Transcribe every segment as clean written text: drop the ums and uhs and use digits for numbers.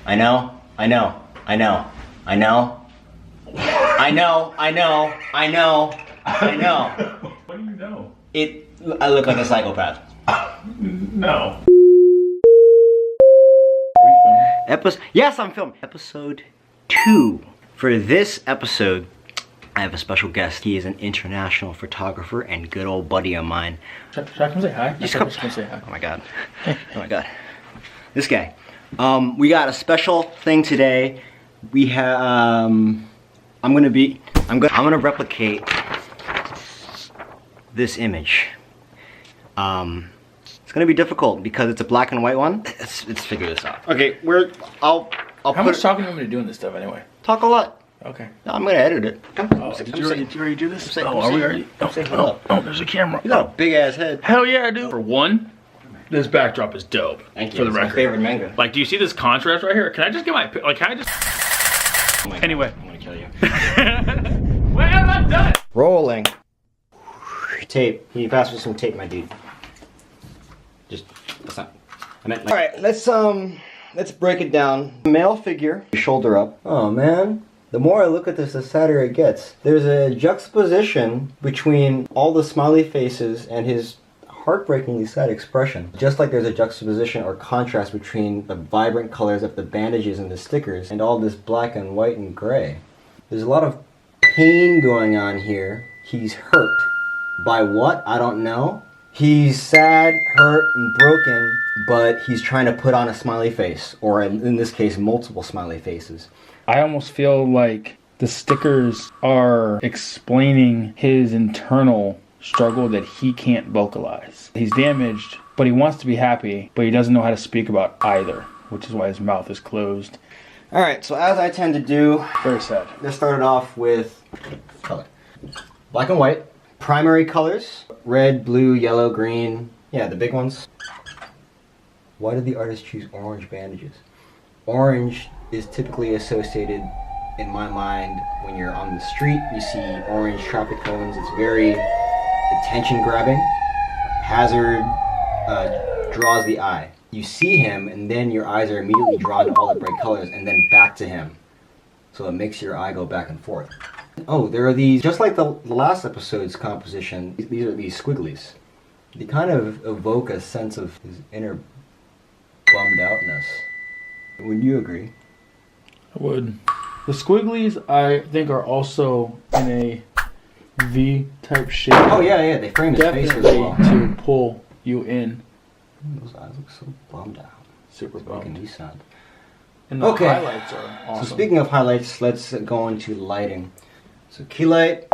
I know. I know. I know. I know. I know. I know. I know. I know. What do you know? I look like a psychopath. No. Yes, I'm filming. Episode 2. For this episode, I have a special guest. He is an international photographer and good old buddy of mine. Should I come say hi? Just come say hi. Oh my god. Oh my god. This guy. We got a special thing today. We have I'm gonna replicate this image. It's gonna be difficult because it's a black and white one. Let's figure this out. Okay, I'll How much talking do you want me to do in this stuff anyway? Talk a lot. Okay. No, I'm gonna edit it. Oh, did you already do this? Oh, are we already? Oh, there's a camera. You got a big ass head. Hell yeah, I do. For one, this backdrop is dope. Thank you. For the It's record. my favorite manga. Like, do you see this contrast right here? Can I just get my, like, can I just... Oh my God, Anyway. I'm gonna kill you. Wait, I'm not done. Rolling. Tape. Can you pass me some tape, my dude? That's not. I meant like. All right, let's break it down. Male figure, shoulder up. Oh man. The more I look at this, the sadder it gets. There's a juxtaposition between all the smiley faces and his heartbreakingly sad expression. Just like there's a juxtaposition or contrast between the vibrant colors of the bandages and the stickers and all this black and white and gray. There's a lot of pain going on here. He's hurt. By what? I don't know. He's sad, hurt, and broken, but he's trying to put on a smiley face, or in this case, multiple smiley faces. I almost feel like the stickers are explaining his internal struggle that he can't vocalize. He's damaged, but he wants to be happy, but he doesn't know how to speak about either, which is why his mouth is closed. Alright, so as I tend to do, Very sad. let's start it off with color. Black and white. Primary colors, red, blue, yellow, green. Yeah, the big ones. Why did the artist choose orange bandages? Orange is typically associated, in my mind, when you're on the street, you see orange traffic cones. It's very attention grabbing. Hazard draws the eye. You see him and then your eyes are immediately drawn to all the bright colors and then back to him. So it makes your eye go back and forth. Oh, there are these, just like the last episode's composition, these are these squigglies. They kind of evoke a sense of his inner bummed outness. Would you agree? I would. The squigglies, I think, are also in a V-type shape. Oh yeah, they frame his face as Definitely well. to pull you in. Those eyes look so bummed out. Super Making bummed. me sad. And the Okay. highlights are awesome. So speaking of highlights, let's go into lighting. So key light,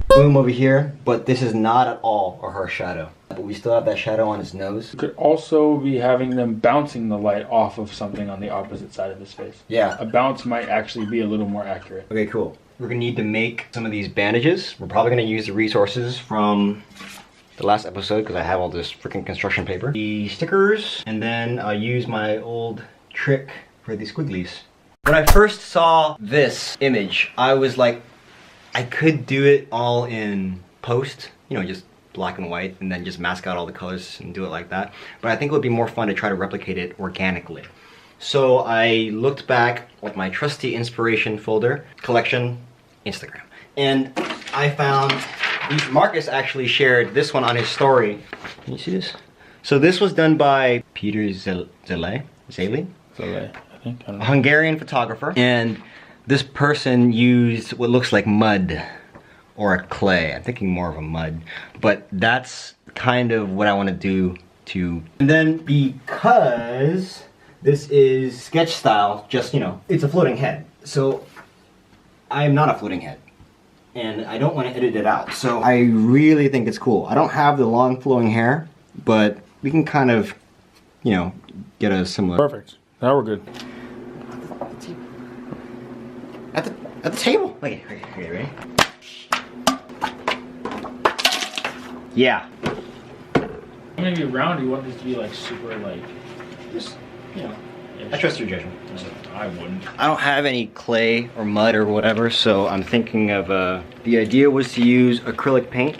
boom over here, but this is not at all a harsh shadow. But we still have that shadow on his nose. You could also be having them bouncing the light off of something on the opposite side of his face. Yeah. A bounce might actually be a little more accurate. Okay, cool. We're gonna need to make some of these bandages. We're probably gonna use the resources from the last episode because I have all this freaking construction paper. The stickers, and then I'll use my old trick for the squigglies. When I first saw this image, I was like, I could do it all in post, you know, just black and white, and then just mask out all the colors and do it like that. But I think it would be more fun to try to replicate it organically. So I looked back at my trusty inspiration folder, collection, Instagram. And I found, Marcus actually shared this one on his story. Can you see this? So this was done by Peter Zele, I think. I don't a know. Hungarian photographer. And this person used what looks like mud or a clay. I'm thinking more of a mud, but that's kind of what I want to do to. And then because this is sketch style, just, you know, it's a floating head. So I am not a floating head and I don't want to edit it out. So I really think it's cool. I don't have the long flowing hair, but we can kind of, you know, get a similar. Perfect. Now we're good. At the table. Okay, ready? Yeah. I'm gonna be around. You want this to be like super, like, just, you know. I trust your judgment. I wouldn't. I don't have any clay or mud or whatever, so I'm thinking of, the idea was to use acrylic paint.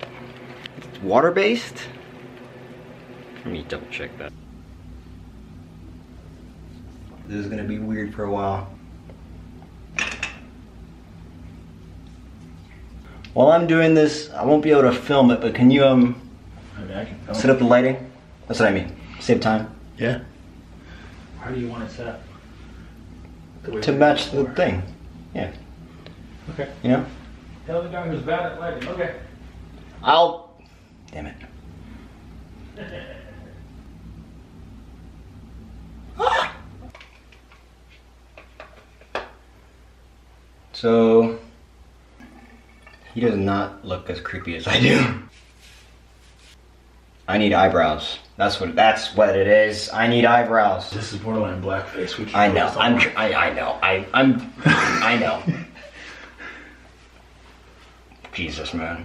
It's water-based. Let me double check that. This is gonna be weird for a while. While I'm doing this, I won't be able to film it, but can you Maybe I can film. set up the lighting? That's what I mean. Save time. Yeah. How do you want it set up? To match the thing. Yeah. Okay. You know? Tell the guy who's bad at lighting. Okay. Damn it. So he does not look as creepy as I do. I need eyebrows. That's what it is. I need eyebrows. This is borderline blackface. Which I know. I know. Jesus, man.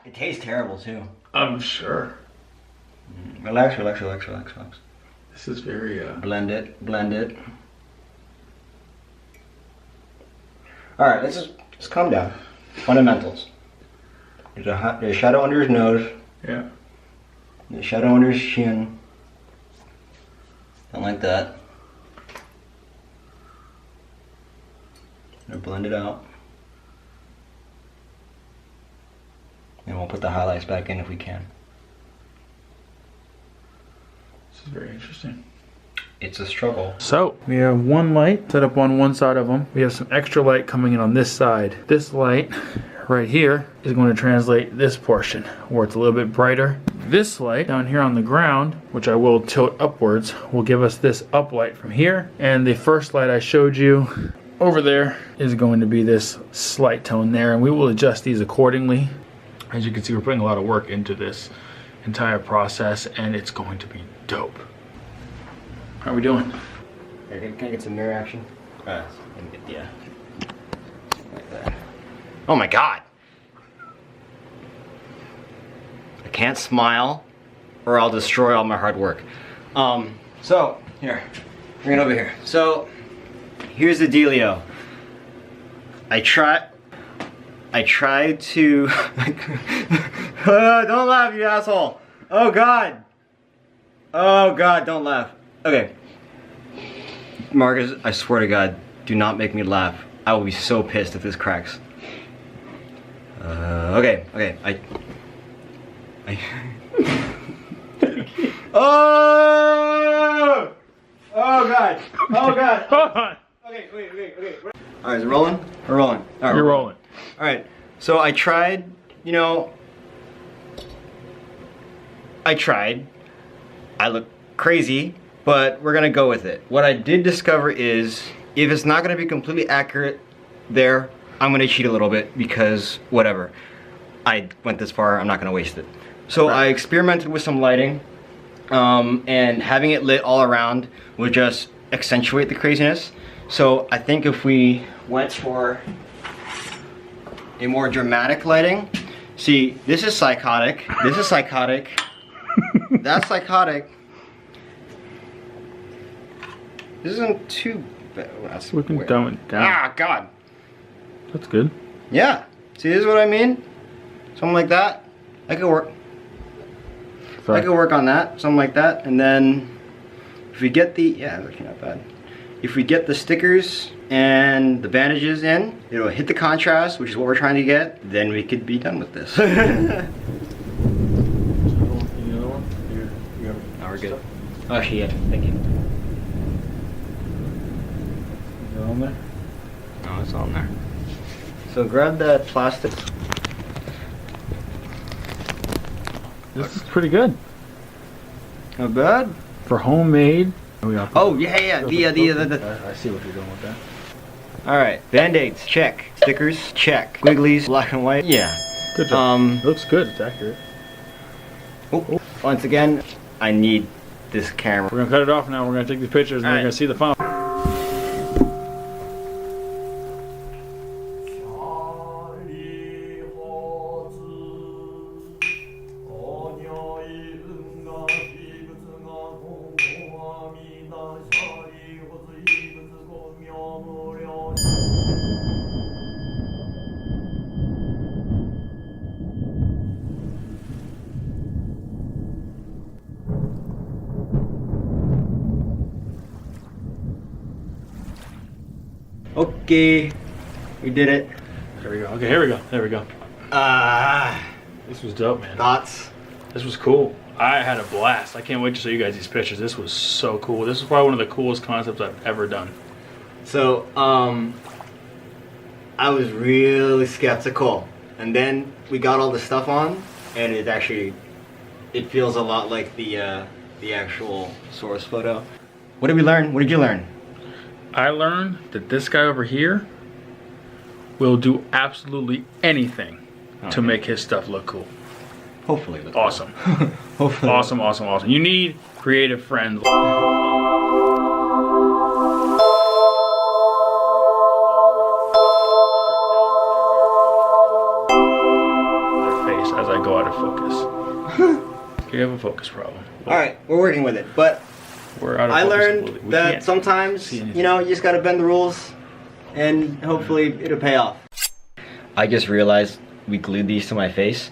It tastes terrible too. I'm sure. Relax. This is very Blend it. All right, let's calm down. Fundamentals. There's a shadow under his nose. yeah. There's a shadow under his chin. Something like that. And blend it out. And we'll put the highlights back in if we can. This is very interesting. It's a struggle. So we have one light set up on one side of them. We have some extra light coming in on this side. This light right here is going to translate this portion where it's a little bit brighter. This light down here on the ground, which I will tilt upwards, will give us this uplight from here. And the first light I showed you over there is going to be this slight tone there, and we will adjust these accordingly. As you can see, we're putting a lot of work into this entire process, and it's going to be dope. How are we doing? Can I get some mirror action? Yeah. Like that. Oh my god! I can't smile or I'll destroy all my hard work. So, here. Bring it over here. So, here's the dealio. I tried to... Don't laugh, you asshole! Oh god! Oh god, don't laugh. Okay. Marcus, I swear to god, do not make me laugh. I will be so pissed if this cracks. Okay. Oh! Oh god! Oh god! Hold on. Okay, wait. Alright, is it rolling? We're rolling. All right, You're rolling. Alright, so I tried, I look crazy, but we're gonna go with it. What I did discover is, if it's not gonna be completely accurate there, I'm gonna cheat a little bit because whatever. I went this far, I'm not gonna waste it. So I experimented with some lighting, and having it lit all around will just accentuate the craziness. So I think if we went for a more dramatic lighting, see, this is psychotic, that's psychotic. This isn't too bad. That's We can weird. dumb it down. Ah, god. That's good. Yeah. See, this is what I mean? Something like that. I could work. Sorry. I could work on that. Something like that. And then if we get the, yeah, it's actually not bad. If we get the stickers and the bandages in, it'll hit the contrast, which is what we're trying to get, then we could be done with this. The other one? Now we're good. Oh, yeah. Thank you. Is that on there? No, it's on there. So grab that plastic. This is pretty good. Not bad. For homemade. Oh, yeah. I see what you're doing with that. Alright, band-aids, check. Stickers, check. Wigglies, black and white, yeah. Good job. It looks good. It's accurate. Oh, once again, I need this camera. We're gonna cut it off now. We're gonna take these pictures and we're Alright. gonna see the final. Okay, we did it. There we go. Okay, here we go. There we go. This was dope, man. Thoughts? This was cool. I had a blast. I can't wait to show you guys these pictures. This was so cool. This is probably one of the coolest concepts I've ever done. So, I was really skeptical, and then we got all the stuff on, and it feels a lot like the actual source photo. What did we learn? What did you learn? I learned that this guy over here will do absolutely anything to make his stuff look cool. Hopefully. Look Awesome. cool. Hopefully. Awesome, awesome, awesome. You need creative friends. Their face as I go out of focus. You have a focus problem. Alright, we're working with it, but We're out of I focus learned completely. We that can't sometimes, see anything. you know, you just gotta bend the rules, and hopefully it'll pay off. I just realized we glued these to my face.